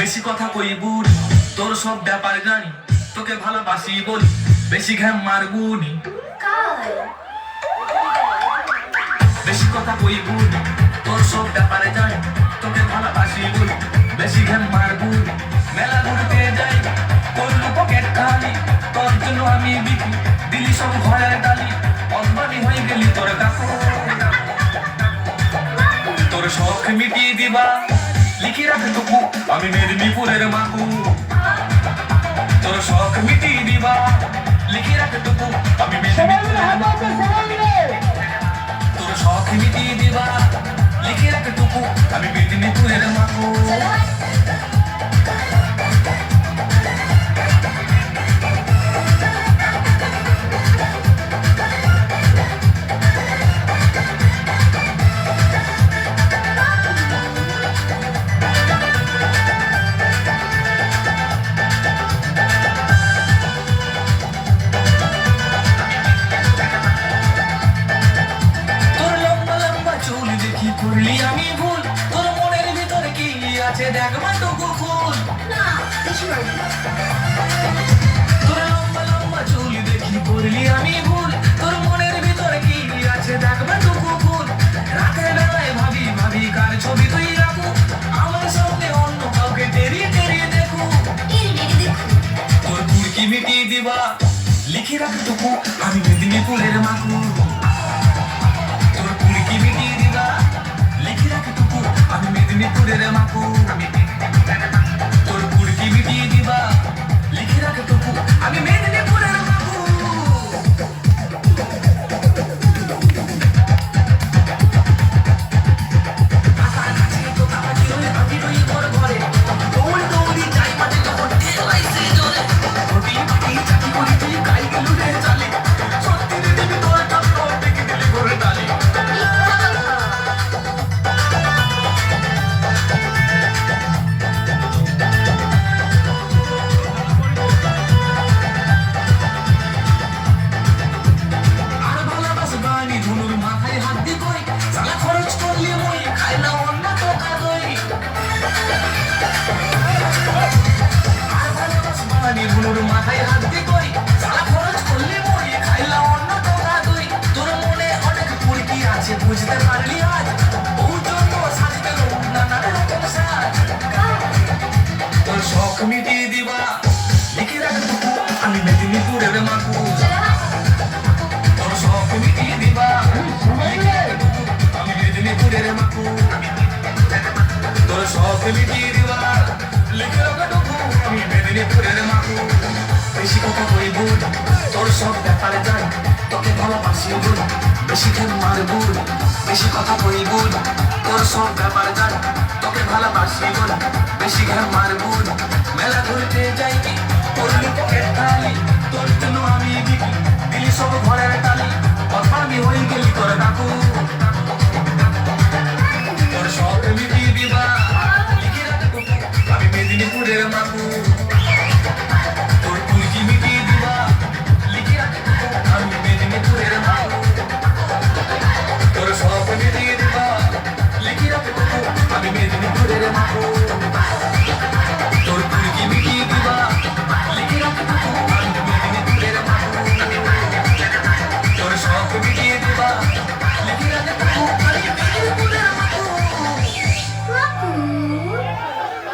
বেশি কথা কইবুনি, তোর সব ব্যাপার জানি, তোকে ভালোবাসি বলি, বেশি ঘ্যাম মারবুনি। বেশি কথা কইবুনি, তোর সব ব্যাপারে জানি, তোকে ভালোবাসি বলি, বেশি ঘ্যাম মারবুনি। মেলা ঘুরতে যাই, করলু পকেট খালি, তোর জন্য আমি বিকি দিলি সব ঘরের ডালি। অম্বানি হয়ে গেলি তোর কাকু, তোর শখ মিটিয়ে দিবা লিখে রাখ টুকু, আমি মেদিনীপুরের মাকু। তোর শখ মিটিয়ে দিবা লিখে রাখ টুকু, আমি মেদিনীপুরের মাকু। তোর শখ মিটিয়ে দিবা লিখে রাখ টুকু, আমি মেদিনীপুরের মাকু। করলি আমি ভুল, তোর মনের ভিতরে কি আছে দেখ মাটুকু খুল। তোর লম্বা লম্বা চুল দেখি করলি আমি ভুল, তোর মনের ভিতরে কি আছে দেখ মাটুকু খুল। রাতের বেলায় ভাবি ভাবি কার ছবি তুই রাখু, আমার সামনে অন্য কাউকে টেরিয়ে টেরিয়ে দেখু। তোর কুড়কি মিটিয়ে দিবা লিখে রাখ টুকু, আমি মেদিনীপুরের মাকু। তোর কুড়কি মিটিয়ে দিবা লিখে রাখ টুকু, আমি মেদিনীপুরের মাকু। তোর কুড়কি মিটিয়ে দিবা লিখে রাখ টুকু, আমি মেদিনীপুরের মাকু। কাছাকাছি তো কাছাকাছি হলে আমি রই ঘর ঘরে, দৌড়ি দৌড়ি যাই মাঝে যখন ঠেলাইছে জোরে। ঘটি মাটি চাকি করি তুই গাই গেলু রে চালে, সত্যি রে দেবী তোর জন্য ডেকে দিলি ঘরে ডালি। মাথায় হাত দি কই সারা খরচ করলি মই খাইলা অন্য টাকা তুই। তোর মনে অনেক পুরকি আছে বুঝতে পারলি আজ, ওর জন্য সাজতে নানা রকম সাজ। তোর শখ মিটিয়ে দিবা লিখে রাখ টুকু, আমি মেদিনীপুরের মাকু। তোর শখ মিটিয়ে দিবা লিখে রাখ টুকু, আমি মেদিনীপুরের মাকু। তোর শখ মিটিয়ে দিবা লিখে রাখ টুকু, আমি মেদিনীপুরের মাকু। বেশি কথা কইবু, তোর সব ব্যাপারে জানি, তোকে ভালোবাসি বল, বেশি ঘ্যাম মারবু। বেশি কথা কইবু, তোর সব ব্যাপারে জানি, তোকে ভালোবাসি বল, বেশি ঘ্যাম মারবু। মেলা ঘুরতে যাই, করলি পকেট খালি, তোর জন্য আমি বিকি দিলি সব ঘরের টালি। অর্থাৎ আমি হয়ে গেলি তোর কাকু।